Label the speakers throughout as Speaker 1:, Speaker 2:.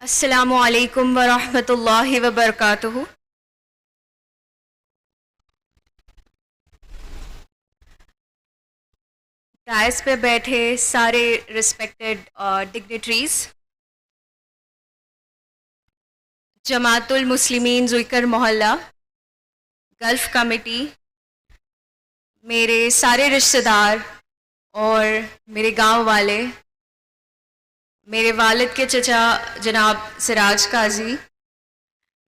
Speaker 1: अस्सलामु अलैकुम वरहमतुल्लाहि वबरकातुहू। डायस पे बैठे सारे रिस्पेक्टेड डिग्नेटरीज, जमातुल मुस्लिमीन जुइकर मोहल्ला, गल्फ़ कमेटी, मेरे सारे रिश्तेदार और मेरे गांव वाले, मेरे वालिद के चचा जनाब सिराज काजी,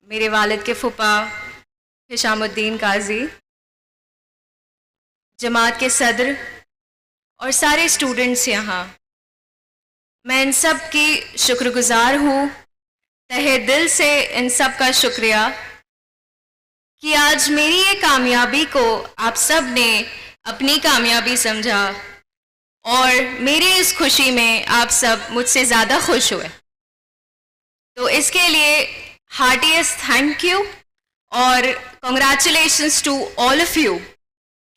Speaker 1: मेरे वालिद के फुपा हिशामुद्दीन काजी, जमात के सदर और सारे स्टूडेंट्स यहाँ, मैं इन सब की शुक्रगुजार हूँ, तहे दिल से इन सब का शुक्रिया कि आज मेरी ये कामयाबी को आप सब ने अपनी कामयाबी समझा और मेरी इस खुशी में आप सब मुझसे ज़्यादा खुश हुए। तो इसके लिए हार्टीएस्ट थैंक यू और congratulations to all of you.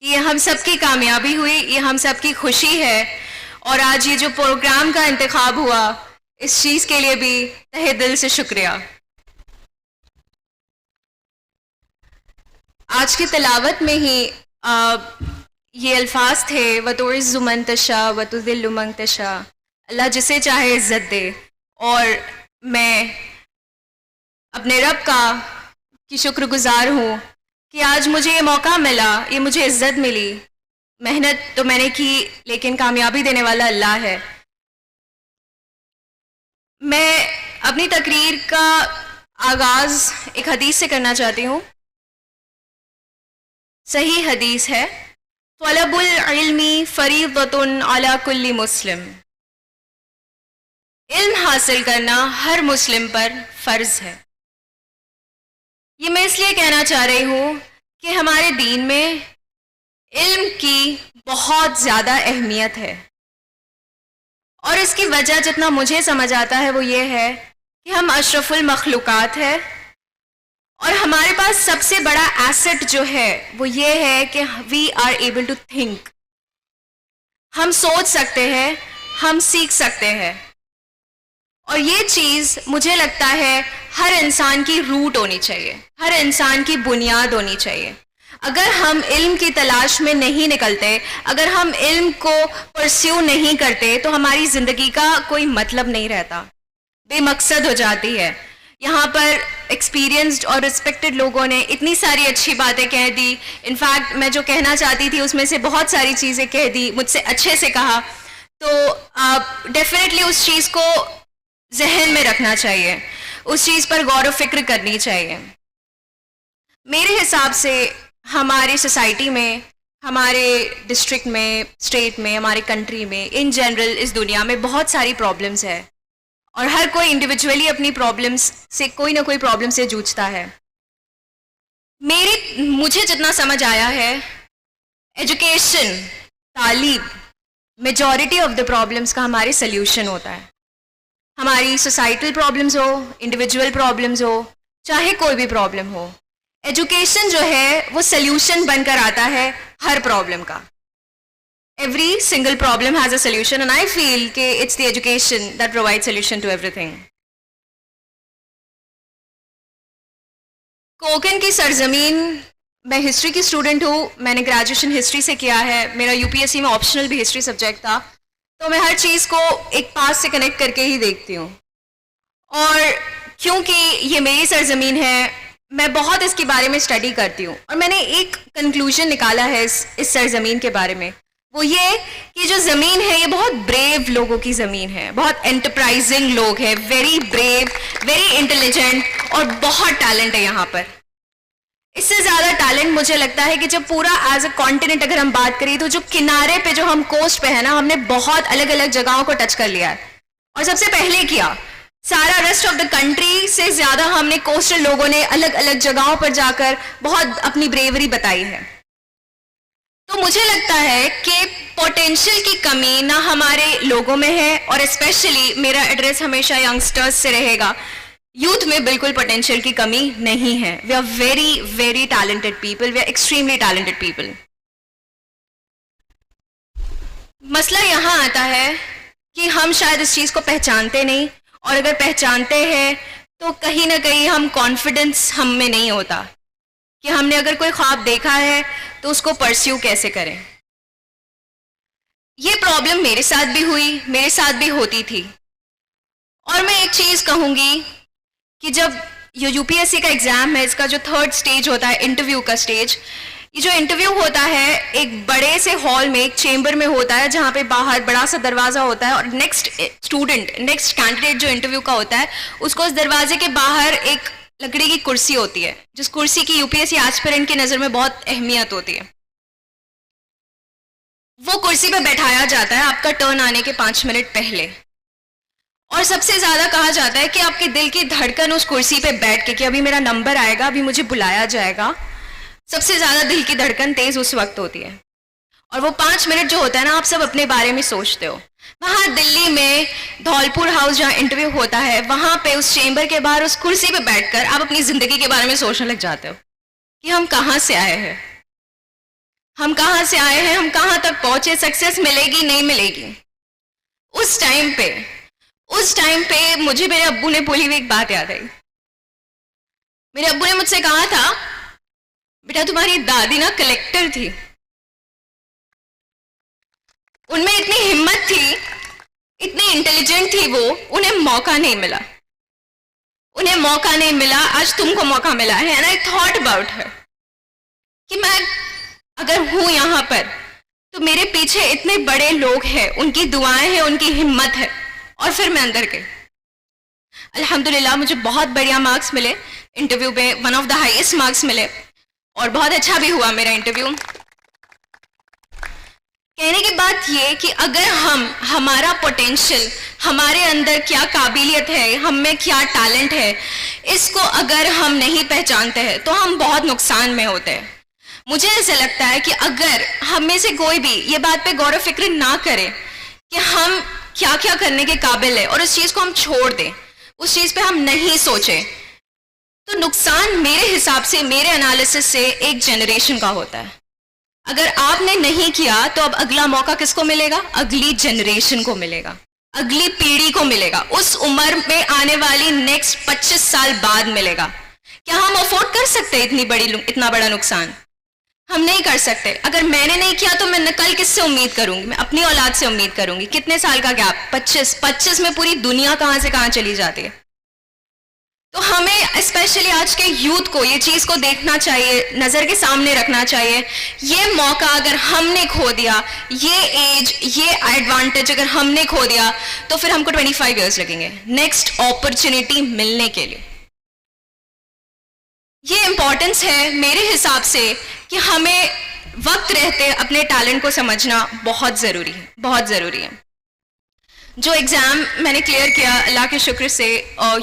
Speaker 1: ये हम सब की कामयाबी हुई, ये हम सब की खुशी है और आज ये जो प्रोग्राम का इंतखाब हुआ इस चीज़ के लिए भी तहे दिल से शुक्रिया। आज की तिलावत में ही ये अल्फाज थे, वतुइज़्ज़ु मन तशा वतुज़िल्लु मन तशा, अल्लाह जिसे चाहे इज़्ज़त दे। और मैं अपने रब का की शुक्रगुजार हूँ कि आज मुझे ये मौका मिला, ये मुझे इज़्ज़त मिली। मेहनत तो मैंने की लेकिन कामयाबी देने वाला अल्लाह है। मैं अपनी तकरीर का आगाज़ एक हदीस से करना चाहती हूँ। सही हदीस है, तलबुल इल्मी फरीदतुन अला कुल्ली मुस्लिम, इल्म हासिल करना हर मुस्लिम पर फ़र्ज़ है। ये मैं इसलिए कहना चाह रही हूँ कि हमारे दीन में इल्म की बहुत ज़्यादा अहमियत है और इसकी वजह जितना मुझे समझ आता है वो ये है कि हम अशरफुल मखलूक़ात है और हमारे पास सबसे बड़ा एसेट जो है वो ये है कि we are able to think. हम सोच सकते हैं, हम सीख सकते हैं और ये चीज़ मुझे लगता है हर इंसान की रूट होनी चाहिए, हर इंसान की बुनियाद होनी चाहिए। अगर हम इल्म की तलाश में नहीं निकलते, अगर हम इल्म को परस्यू नहीं करते तो हमारी ज़िंदगी का कोई मतलब नहीं रहता, बेमकसद हो जाती है। यहाँ पर एक्सपीरियंस्ड और रिस्पेक्टेड लोगों ने इतनी सारी अच्छी बातें कह दी। इनफैक्ट मैं जो कहना चाहती थी उसमें से बहुत सारी चीज़ें कह दी, मुझसे अच्छे से कहा। तो आप डेफिनेटली उस चीज़ को जहन में रखना चाहिए, उस चीज़ पर गौर व फिक्र करनी चाहिए। मेरे हिसाब से हमारी सोसाइटी में, हमारे डिस्ट्रिक्ट में, स्टेट में, हमारे कंट्री में, इन जनरल इस दुनिया में बहुत सारी प्रॉब्लम्स है और हर कोई इंडिविजुअली अपनी प्रॉब्लम्स से कोई ना कोई प्रॉब्लम से जूझता है। मुझे जितना समझ आया है, एजुकेशन, तालीम मेजॉरिटी ऑफ द प्रॉब्लम्स का हमारे सल्यूशन होता है। हमारी सोसाइटल प्रॉब्लम्स हो, इंडिविजुअल प्रॉब्लम्स हो, चाहे कोई भी प्रॉब्लम हो, एजुकेशन जो है वो सल्यूशन बनकर आता है हर प्रॉब्लम का। Every single problem has a solution and I feel कि it's the education that provides solution to everything. Konkan की सरजमीन, मैं हिस्ट्री की स्टूडेंट हूँ, मैंने ग्रेजुएशन हिस्ट्री से किया है, मेरा यूपीएससी में ऑप्शनल भी हिस्ट्री सब्जेक्ट था, तो मैं हर चीज़ को एक पास से कनेक्ट करके ही देखती हूँ। और क्योंकि ये मेरी सरजमीन है, मैं बहुत इसके बारे में स्टडी करती हूँ और मैंने एक कंक्लूजन निकाला है इस सरजमीन के बारे में। वो ये कि जो ज़मीन है ये बहुत ब्रेव लोगों की ज़मीन है, बहुत एंटरप्राइजिंग लोग हैं, वेरी ब्रेव, वेरी इंटेलिजेंट और बहुत टैलेंट है यहाँ पर। इससे ज़्यादा टैलेंट मुझे लगता है कि जब पूरा एज अ कॉन्टिनेंट अगर हम बात करें तो जो किनारे पे, जो हम कोस्ट पे है ना, हमने बहुत अलग अलग जगहों को टच कर लिया है और सबसे पहले किया। सारा रेस्ट ऑफ द कंट्री से ज़्यादा हमने कोस्टल लोगों ने अलग अलग जगहों पर जाकर बहुत अपनी ब्रेवरी बताई है। तो मुझे लगता है कि पोटेंशियल की कमी ना हमारे लोगों में है और स्पेशली मेरा एड्रेस हमेशा यंगस्टर्स से रहेगा यूथ में बिल्कुल पोटेंशियल की कमी नहीं है. We are very very talented people, we are extremely talented people. मसला यहाँ आता है कि हम शायद इस चीज़ को पहचानते नहीं, और अगर पहचानते हैं तो कहीं ना कहीं हम कॉन्फिडेंस हम में नहीं होता कि हमने अगर कोई ख्वाब देखा है तो उसको परस्यू कैसे करें. ये प्रॉब्लम मेरे साथ भी हुई, मेरे साथ भी होती थी. और मैं एक चीज़ कहूँगी कि जब ये यूपीएससी का एग्ज़ाम है, इसका जो थर्ड स्टेज होता है, इंटरव्यू का स्टेज, ये जो इंटरव्यू होता है एक बड़े से हॉल में, एक चेंबर में होता है, जहाँ पे बाहर बड़ा सा दरवाज़ा होता है, और नेक्स्ट कैंडिडेट जो इंटरव्यू का होता है, उसको उस दरवाजे के बाहर एक लकड़ी की कुर्सी होती है, जिस कुर्सी की यूपीएससी एस्पिरेंट की नज़र में बहुत अहमियत होती है. वो कुर्सी पे बैठाया जाता है आपका टर्न आने के 5 मिनट पहले. और सबसे ज़्यादा कहा जाता है कि आपके दिल की धड़कन उस कुर्सी पे बैठ के, कि अभी मेरा नंबर आएगा, अभी मुझे बुलाया जाएगा, सबसे ज़्यादा दिल की धड़कन तेज़ उस वक्त होती है. और वो 5 मिनट जो होता है ना, आप सब अपने बारे में सोचते हो. वहाँ दिल्ली में धौलपुर हाउस जहाँ इंटरव्यू होता है, वहाँ पे उस चेंबर के बाहर उस कुर्सी पे बैठकर आप अपनी ज़िंदगी के बारे में सोचने लग जाते हो कि हम कहाँ से आए हैं, हम कहाँ से आए हैं, हम कहाँ तक पहुँचे, सक्सेस मिलेगी नहीं मिलेगी. उस टाइम पे मुझे मेरे अब्बू ने बोली हुई एक बात याद आई. मेरे अब्बू ने मुझसे कहा था, बेटा तुम्हारी दादी ना कलेक्टर थी, उनमें इतनी हिम्मत थी, इतनी इंटेलिजेंट थी वो, उन्हें मौका नहीं मिला, आज तुमको मौका मिला है. And I thought about her कि मैं अगर हूं यहाँ पर तो मेरे पीछे इतने बड़े लोग हैं, उनकी दुआएं हैं, उनकी हिम्मत है. और फिर मैं अंदर गई. अल्हम्दुलिल्लाह मुझे बहुत बढ़िया मार्क्स मिले इंटरव्यू में, one of the highest marks मिले, और बहुत अच्छा भी हुआ मेरा इंटरव्यू. कहने की बात ये कि अगर हमारा पोटेंशियल, हमारे अंदर क्या काबिलियत है, हम में क्या टैलेंट है, इसको अगर हम नहीं पहचानते हैं तो हम बहुत नुकसान में होते हैं. मुझे ऐसा लगता है कि अगर हम में से कोई भी ये बात पे गौर फिक्र ना करे कि हम क्या क्या करने के काबिल है, और उस चीज़ को हम छोड़ दें, उस चीज़ पे हम नहीं सोचें, तो नुकसान मेरे हिसाब से, मेरे एनालिसिस से एक जनरेशन का होता है. अगर आपने नहीं किया तो अब अगला मौका किसको मिलेगा? अगली जनरेशन को मिलेगा, अगली पीढ़ी को मिलेगा, उस उम्र में आने वाली नेक्स्ट 25 साल बाद मिलेगा. क्या हम अफोर्ड कर सकते हैं इतना बड़ा नुकसान? हम नहीं कर सकते. अगर मैंने नहीं किया तो मैं कल किससे उम्मीद करूंगी? मैं अपनी औलाद से उम्मीद करूंगी. कितने साल का गैप? 25 में पूरी दुनिया कहां से कहां चली जाती है. तो हमें स्पेशली आज के यूथ को ये चीज़ को देखना चाहिए, नज़र के सामने रखना चाहिए. ये मौका अगर हमने खो दिया, ये एज, ये एडवांटेज अगर हमने खो दिया, तो फिर हमको 25 ईयर्स लगेंगे नेक्स्ट अपॉर्चुनिटी मिलने के लिए. ये इंपॉर्टेंस है मेरे हिसाब से कि हमें वक्त रहते अपने टैलेंट को समझना बहुत ज़रूरी है, बहुत ज़रूरी है. जो एग्ज़ाम मैंने क्लियर किया अल्लाह के शुक्र से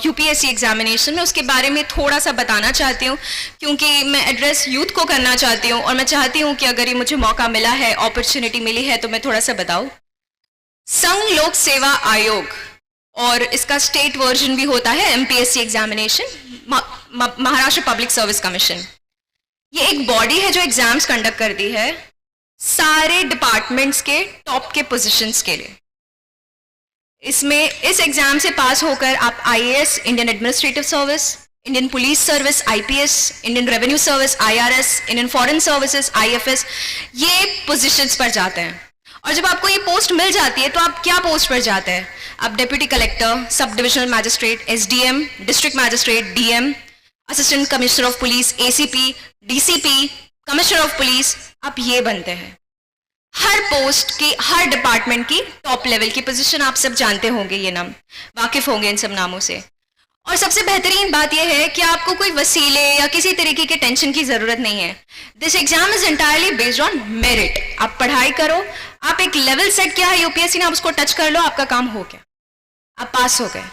Speaker 1: यूपीएससी एग्जामिनेशन में, उसके बारे में थोड़ा सा बताना चाहती हूँ, क्योंकि मैं एड्रेस यूथ को करना चाहती हूँ, और मैं चाहती हूँ कि अगर ये मुझे मौका मिला है, अपॉर्चुनिटी मिली है, तो मैं थोड़ा सा बताऊँ. संघ लोक सेवा आयोग, और इसका स्टेट वर्जन भी होता है MPSC examination, Maharashtra public service commission. ये एक बॉडी है जो एग्जाम्स कंडक्ट करती है सारे डिपार्टमेंट्स के टॉप के पोजीशंस के लिए. इसमें इस एग्जाम से पास होकर आप IAS, Indian administrative service, Indian police service IPS, Indian revenue service IRS, Indian foreign services IFS, ये पोजीशंस पर जाते हैं. और जब आपको ये पोस्ट मिल जाती है तो आप क्या पोस्ट पर जाते हैं? आप deputy collector, sub divisional magistrate, SDM, district magistrate, DM, assistant commissioner of police, ACP, DCP, commissioner of police, आप ये बनते हैं. हर पोस्ट की, हर डिपार्टमेंट की टॉप लेवल की पोजीशन आप सब जानते होंगे, ये नाम वाकिफ होंगे इन सब नामों से. और सबसे बेहतरीन बात यह है कि आपको कोई वसीले या किसी तरीके के टेंशन की जरूरत नहीं है. This exam is entirely based on merit. आप पढ़ाई करो, आप एक लेवल सेट किया है यूपीएससी ने, आप उसको टच कर लो, आपका काम हो गया, आप पास हो गए.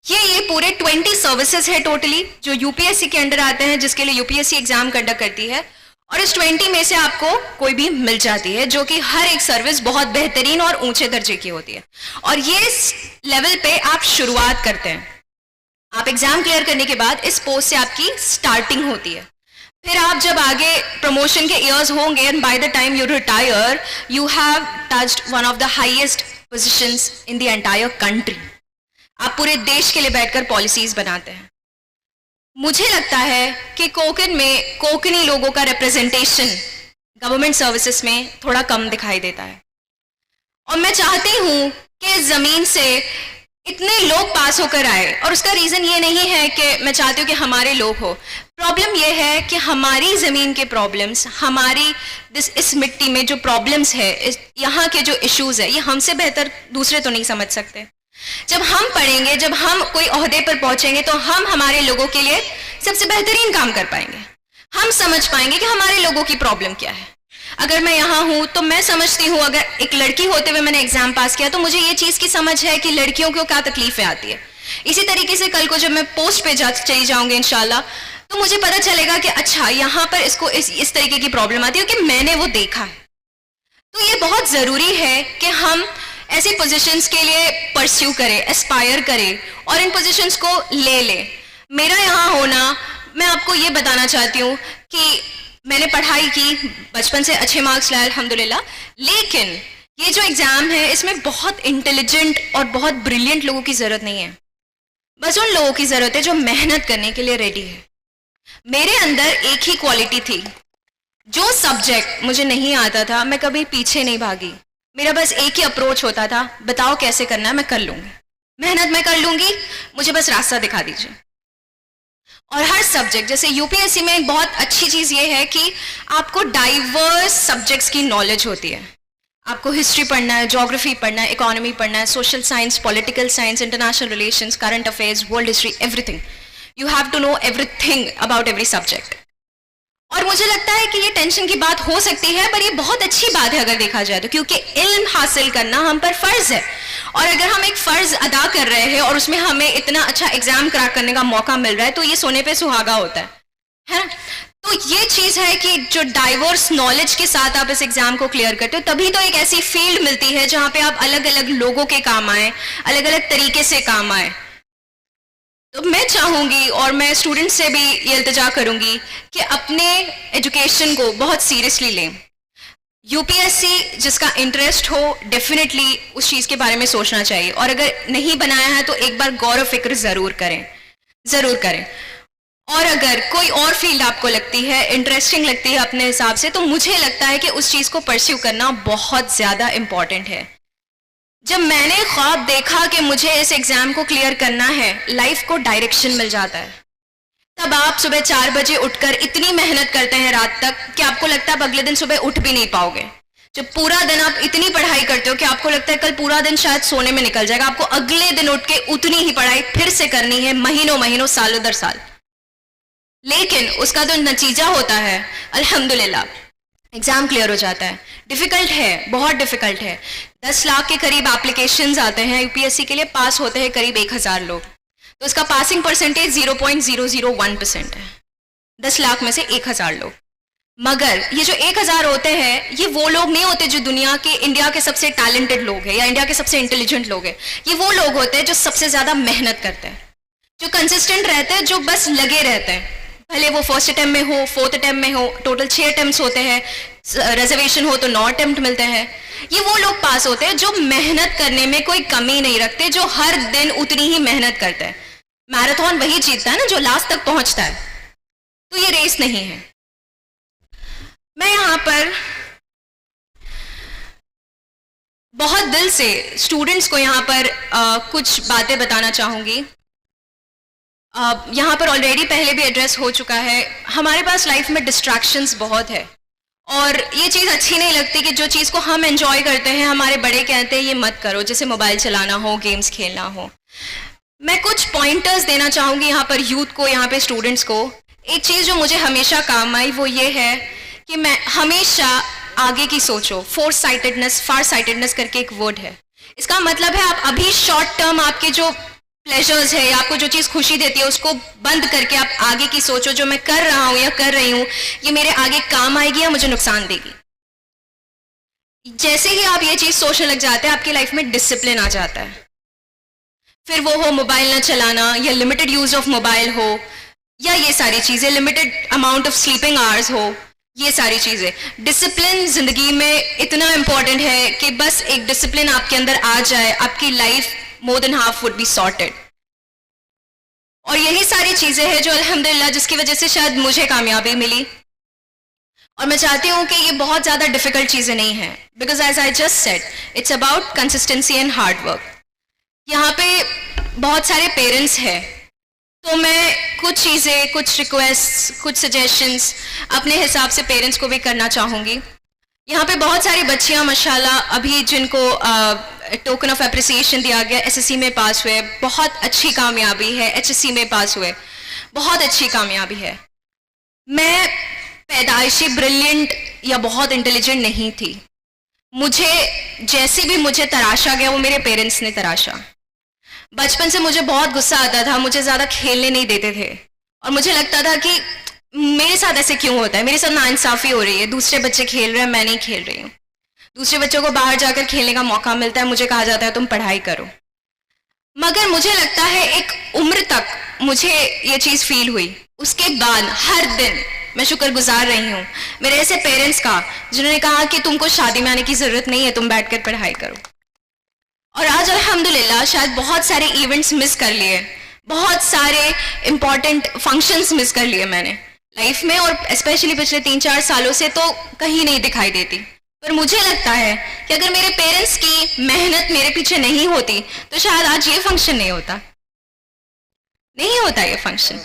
Speaker 1: ये पूरे 20 सर्विसेज है टोटली जो यूपीएससी के अंडर आते हैं, जिसके लिए यूपीएससी एग्जाम कंडक्ट करती है. और इस 20 में से आपको कोई भी मिल जाती है, जो कि हर एक सर्विस बहुत बेहतरीन और ऊंचे दर्जे की होती है. और ये लेवल पे आप शुरुआत करते हैं. आप एग्जाम क्लियर करने के बाद इस पोस्ट से आपकी स्टार्टिंग होती है। फिर आप जब आगे प्रमोशन के ईयर्स होंगे and by the time you retire you have touched one of the highest positions in the entire country. आप पूरे देश के लिए बैठकर पॉलिसीज बनाते हैं। मुझे लगता है कि कोकन में कोकनी लोगों का रिप्रेजेंटेशन गवर्नमेंट सर्विसेज में थोड़ा कम दिखाई देता है, और मैं चाहती हूं कि इस जमीन से इतने लोग पास होकर आए। और उसका रीजन ये नहीं है कि मैं चाहती हूँ कि हमारे लोग हो, प्रॉब्लम ये है कि हमारी जमीन के प्रॉब्लम्स, हमारी इस मिट्टी में जो प्रॉब्लम्स है, यहाँ के जो इश्यूज है, ये हमसे बेहतर दूसरे तो नहीं समझ सकते। जब हम पढ़ेंगे, जब हम कोई ओहदे पर पहुंचेंगे, तो हम हमारे लोगों के लिए सबसे बेहतरीन काम कर पाएंगे। हम समझ पाएंगे कि हमारे लोगों की प्रॉब्लम क्या है। अगर मैं यहाँ हूं तो मैं समझती हूँ, अगर एक लड़की होते हुए मैंने एग्जाम पास किया तो मुझे ये चीज की समझ है कि लड़कियों को क्या तकलीफें आती है। इसी तरीके से कल को जब मैं पोस्ट पे चली जाऊंगी इंशाल्लाह, तो मुझे पता चलेगा कि अच्छा यहाँ पर इसको इस तरीके की प्रॉब्लम आती है, क्योंकि मैंने वो देखा है। तो ये बहुत जरूरी है कि हम ऐसी पोजीशंस के लिए परस्यू करें, एस्पायर करें और इन पोजीशंस को ले लें। मेरा यहाँ होना, मैं आपको ये बताना चाहती हूँ कि मैंने पढ़ाई की, बचपन से अच्छे मार्क्स लाए अल्हम्दुलिल्लाह, लेकिन ये जो एग्जाम है इसमें बहुत इंटेलिजेंट और बहुत ब्रिलियंट लोगों की जरूरत नहीं है। बस उन लोगों की जरूरत है जो मेहनत करने के लिए रेडी है। मेरे अंदर एक ही क्वालिटी थी, जो सब्जेक्ट मुझे नहीं आता था मैं कभी पीछे नहीं भागी। मेरा बस एक ही अप्रोच होता था, बताओ कैसे करना है, मैं कर लूंगी, मेहनत मैं कर लूंगी, मुझे बस रास्ता दिखा दीजिए। और हर सब्जेक्ट, जैसे यूपीएससी में एक बहुत अच्छी चीज ये है कि आपको डाइवर्स सब्जेक्ट्स की नॉलेज होती है। आपको हिस्ट्री पढ़ना है, ज्योग्राफी पढ़ना है, इकोनॉमी पढ़ना है, social science, political science, international relations, current affairs, world history, everything. You have to know everything about every subject. और मुझे लगता है कि ये टेंशन की बात हो सकती है, पर ये बहुत अच्छी बात है अगर देखा जाए तो, क्योंकि इल्म हासिल करना हम पर फर्ज है। और अगर हम एक फर्ज अदा कर रहे हैं और उसमें हमें इतना अच्छा एग्जाम क्रैक करने का मौका मिल रहा है, तो ये सोने पे सुहागा होता है ना। तो ये चीज है कि जो डाइवर्स नॉलेज के साथ आप इस एग्जाम को क्लियर करते हो, तभी तो एक ऐसी फील्ड मिलती है जहां पे आप अलग अलग लोगों के काम आए, अलग अलग तरीके से काम आए। तो मैं चाहूंगी और मैं स्टूडेंट से भी ये इल्तिजा करूंगी कि अपने एजुकेशन को बहुत सीरियसली लें। यूपीएससी जिसका इंटरेस्ट हो, डेफिनेटली उस चीज के बारे में सोचना चाहिए, और अगर नहीं बनाया है तो एक बार गौर फिक्र जरूर करें, जरूर करें। और अगर कोई और फील्ड आपको लगती है, इंटरेस्टिंग लगती है अपने हिसाब से, तो मुझे लगता है कि उस चीज को परस्यू करना बहुत ज्यादा इंपॉर्टेंट है। जब मैंने ख्वाब देखा कि मुझे इस एग्जाम को क्लियर करना है, लाइफ को डायरेक्शन मिल जाता है। तब आप सुबह 4 बजे उठकर इतनी मेहनत करते हैं रात तक कि आपको लगता है आप अगले दिन सुबह उठ भी नहीं पाओगे। जब पूरा दिन आप इतनी पढ़ाई करते हो कि आपको लगता है कल पूरा दिन शायद सोने में निकल जाएगा, आपको अगले दिन उठ के उतनी ही पढ़ाई फिर से करनी है, महीनों महीनों, सालों दर साल। लेकिन उसका जो नतीजा होता है, अल्हम्दुलिल्लाह एग्जाम क्लियर हो जाता है। डिफिकल्ट है, बहुत डिफिकल्ट है। 10 लाख के करीब एप्लीकेशंस आते हैं यूपीएससी के लिए, पास होते हैं करीब 1000 लोग, तो उसका पासिंग परसेंटेज 0.001% है 10 लाख में से 1000 लोग। मगर ये जो 1000 होते हैं, ये वो लोग नहीं होते जो दुनिया के, इंडिया के सबसे टैलेंटेड लोग हैं या इंडिया के सबसे इंटेलिजेंट लोग हैं। ये वो लोग होते हैं जो सबसे ज्यादा मेहनत करते हैं, जो कंसिस्टेंट रहते हैं, जो बस लगे रहते हैं। भले वो फर्स्ट अटेम्प्ट में हो, फोर्थ अटेम्प्ट में हो, टोटल 6 अटेम्प्ट होते हैं, रिजर्वेशन हो तो 9 अटेम्प्ट मिलते हैं। ये वो लोग पास होते हैं जो मेहनत करने में कोई कमी नहीं रखते, जो हर दिन उतनी ही मेहनत करते हैं। मैराथन वही जीतता है ना जो लास्ट तक पहुंचता है, तो ये रेस नहीं है। मैं यहां पर बहुत दिल से स्टूडेंट्स को यहां पर कुछ बातें बताना चाहूंगी। यहाँ पर ऑलरेडी पहले भी एड्रेस हो चुका है, हमारे पास लाइफ में डिस्ट्रैक्शंस बहुत है, और ये चीज़ अच्छी नहीं लगती कि जो चीज़ को हम एंजॉय करते हैं हमारे बड़े कहते हैं ये मत करो, जैसे मोबाइल चलाना हो, गेम्स खेलना हो। मैं कुछ पॉइंटर्स देना चाहूँगी यहाँ पर यूथ को, यहाँ पे स्टूडेंट्स को। एक चीज़ जो मुझे हमेशा काम आई वो ये है कि मैं हमेशा आगे की सोचो। फार साइटेडनेस करके एक वर्ड है, इसका मतलब है आप अभी शॉर्ट टर्म आपके जो प्लेजर्स है, आपको जो चीज खुशी देती है, उसको बंद करके आप आगे की सोचो, जो मैं कर रहा हूं या कर रही हूं ये मेरे आगे काम आएगी या मुझे नुकसान देगी। जैसे ही आप ये चीज सोचने लग जाते हैं, आपकी लाइफ में डिसिप्लिन आ जाता है। फिर वो हो मोबाइल ना चलाना या लिमिटेड यूज ऑफ मोबाइल हो, या ये सारी चीज़ें, limited amount of sleeping hours हो, ये सारी चीज़ें। डिसिप्लिन ज़िंदगी में इतना इम्पॉर्टेंट है कि बस एक डिसिप्लिन आपके अंदर आ जाए, आपकी life more than half would be sorted. और यही सारी चीज़ें हैं जो अल्हम्दुलिल्लाह जिसकी वजह से शायद मुझे कामयाबी मिली। और मैं चाहती हूँ कि ये बहुत ज़्यादा डिफ़िकल्ट चीज़ें नहीं हैं, because as I just said it's about consistency and hard work. यहाँ पे बहुत सारे पेरेंट्स हैं, तो मैं कुछ चीज़ें, कुछ रिक्वेस्ट, कुछ सजेशंस अपने हिसाब से पेरेंट्स को भी करना चाहूँगी। यहाँ पे बहुत सारी बच्चियाँ माशाल्लाह अभी जिनको टोकन ऑफ अप्रिसिएशन दिया गया, एसएससी में पास हुए, बहुत अच्छी कामयाबी है, एचएससी में पास हुए, बहुत अच्छी कामयाबी है। मैं पैदाइशी ब्रिलियंट या बहुत इंटेलिजेंट नहीं थी, मुझे जैसे भी मुझे तराशा गया वो मेरे पेरेंट्स ने तराशा। बचपन से मुझे बहुत गुस्सा आता था, मुझे ज़्यादा खेलने नहीं देते थे और मुझे लगता था कि मेरे साथ ऐसे क्यों होता है, मेरे साथ नाइंसाफ़ी हो रही है, दूसरे बच्चे खेल रहे हैं, मैं नहीं खेल रही हूँ। दूसरे बच्चों को बाहर जाकर खेलने का मौका मिलता है, मुझे कहा जाता है तुम पढ़ाई करो। मगर मुझे लगता है एक उम्र तक मुझे ये चीज़ फील हुई, उसके बाद हर दिन मैं शुक्रगुजार रही हूँ मेरे ऐसे पेरेंट्स का जिन्होंने कहा कि तुमको शादी में आने की ज़रूरत नहीं है, तुम बैठकर पढ़ाई करो। और आज अल्हम्दुलिल्लाह शायद बहुत सारे इवेंट्स मिस कर लिए, बहुत सारे इम्पॉर्टेंट फंक्शंस मिस कर लिए मैंने लाइफ में, और स्पेशली पिछले 3-4 सालों से तो कहीं नहीं दिखाई देती। पर मुझे लगता है कि अगर मेरे पेरेंट्स की मेहनत मेरे पीछे नहीं होती तो शायद आज ये फंक्शन नहीं होता, नहीं होता ये फंक्शन।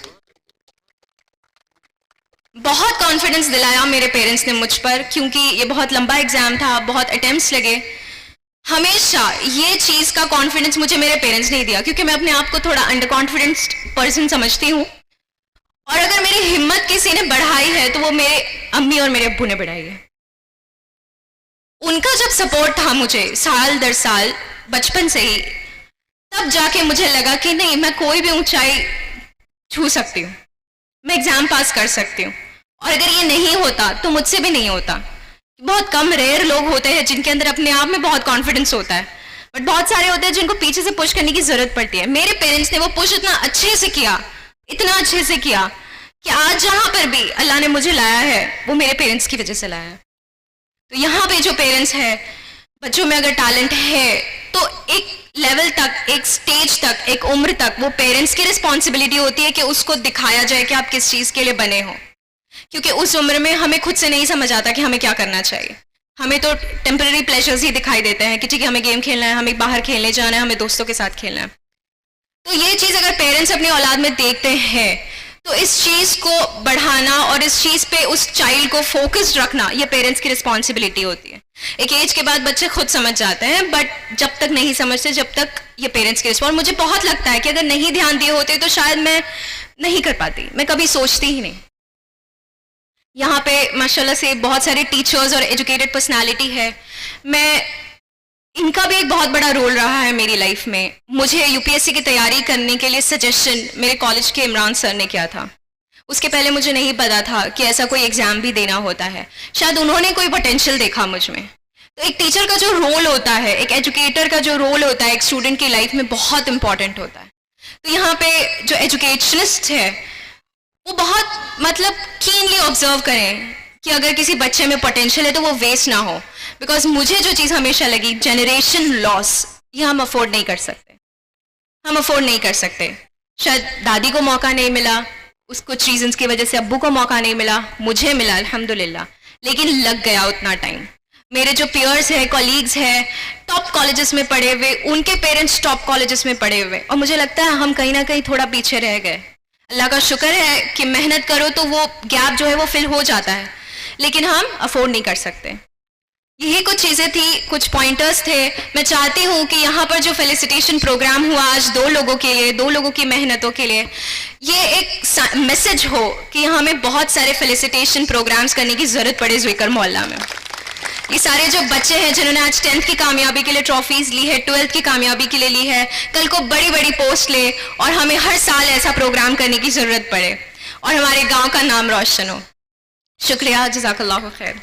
Speaker 1: बहुत कॉन्फिडेंस दिलाया मेरे पेरेंट्स ने मुझ पर, क्योंकि ये बहुत लंबा एग्जाम था, बहुत अटेम्प्ट्स लगे। हमेशा ये चीज़ का कॉन्फिडेंस मुझे मेरे पेरेंट्स ने दिया, क्योंकि मैं अपने आप को थोड़ा अंडर कॉन्फिडेंस पर्सन समझती हूँ, और अगर मेरी हिम्मत किसी ने बढ़ाई है तो वो मेरे अम्मी और मेरे अब्बू ने बढ़ाई है। उनका जब सपोर्ट था मुझे साल दर साल बचपन से ही, तब जाके मुझे लगा कि नहीं, मैं कोई भी ऊंचाई छू सकती हूँ, मैं एग्जाम पास कर सकती हूँ। और अगर ये नहीं होता तो मुझसे भी नहीं होता। बहुत कम रेयर लोग होते हैं जिनके अंदर अपने आप में बहुत कॉन्फिडेंस होता है, बट बहुत सारे होते हैं जिनको पीछे से पुश करने की जरूरत पड़ती है। मेरे पेरेंट्स ने वो पुश इतना अच्छे से किया, इतना अच्छे से किया कि आज जहाँ पर भी अल्लाह ने मुझे लाया है वो मेरे पेरेंट्स की वजह से लाया है। तो यहाँ पे जो पेरेंट्स हैं, बच्चों में अगर टैलेंट है तो एक लेवल तक, एक स्टेज तक, एक उम्र तक वो पेरेंट्स की रिस्पॉन्सिबिलिटी होती है कि उसको दिखाया जाए कि आप किस चीज़ के लिए बने हो, क्योंकि उस उम्र में हमें खुद से नहीं समझ आता कि हमें क्या करना चाहिए। हमें तो टेम्पररी प्लेजर्स ही दिखाई देते हैं कि ठीक है हमें गेम खेलना है, हमें बाहर खेलने जाना है, हमें दोस्तों के साथ खेलना है। तो ये चीज़ अगर पेरेंट्स अपनी औलाद में देखते हैं तो इस चीज़ को बढ़ाना और इस चीज़ पे उस चाइल्ड को फोकस्ड रखना ये पेरेंट्स की रिस्पॉन्सिबिलिटी होती है। एक एज के बाद बच्चे खुद समझ जाते हैं, बट जब तक नहीं समझते, जब तक ये पेरेंट्स की रिस्पॉन्स। मुझे बहुत लगता है कि अगर नहीं ध्यान दिए होते तो शायद मैं नहीं कर पाती, मैं कभी सोचती ही नहीं। यहाँ पे माशाल्लाह से बहुत सारे टीचर्स और एजुकेटेड पर्सनालिटी है, मैं इनका भी एक बहुत बड़ा रोल रहा है मेरी लाइफ में। मुझे यूपीएससी की तैयारी करने के लिए सजेशन मेरे कॉलेज के इमरान सर ने किया था। उसके पहले मुझे नहीं पता था कि ऐसा कोई एग्ज़ाम भी देना होता है, शायद उन्होंने कोई पोटेंशियल देखा मुझ में। तो एक टीचर का जो रोल होता है, एक एजुकेटर का जो रोल होता है एक स्टूडेंट की लाइफ में बहुत इंपॉर्टेंट होता है। तो यहाँ पे जो एजुकेशनिस्ट है वो बहुत मतलब कीनली ऑब्जर्व करें कि अगर किसी बच्चे में पोटेंशियल है तो वो वेस्ट ना हो। बिकॉज मुझे जो चीज़ हमेशा लगी, जनरेशन लॉस, ये हम अफोर्ड नहीं कर सकते, हम अफोर्ड नहीं कर सकते। शायद दादी को मौका नहीं मिला, उस कुछ रीजंस की वजह से अब्बू को मौका नहीं मिला, मुझे मिला अल्हम्दुलिल्लाह, लेकिन लग गया उतना टाइम। मेरे जो पीयर्स हैं, कॉलीग्स हैं, टॉप कॉलेजेस में पढ़े हुए, उनके पेरेंट्स टॉप कॉलेजेस में पढ़े हुए, और मुझे लगता है हम कहीं ना कहीं थोड़ा पीछे रह गए। अल्लाह का शुक्र है कि मेहनत करो तो वो गैप जो है वो फिल हो जाता है, लेकिन हम अफोर्ड नहीं कर सकते। यही कुछ चीज़ें थी, कुछ पॉइंटर्स थे। मैं चाहती हूँ कि यहाँ पर जो फेलिसिटेशन प्रोग्राम हुआ आज 2 लोगों के लिए, 2 लोगों की मेहनतों के लिए, ये एक मैसेज हो कि हमें बहुत सारे फेलिसिटेशन प्रोग्राम्स करने की ज़रूरत पड़े ज़्विकर मोहल्ला में। ये सारे जो बच्चे हैं जिन्होंने आज 10th की कामयाबी के लिए ट्रॉफीज़ ली है, 12th की कामयाबी के लिए ली है, कल को बड़ी बड़ी पोस्ट ले और हमें हर साल ऐसा प्रोग्राम करने की ज़रूरत पड़े और हमारे गाँव का नाम रोशन हो। शुक्रिया, जज़ाकल्लाहु खैर।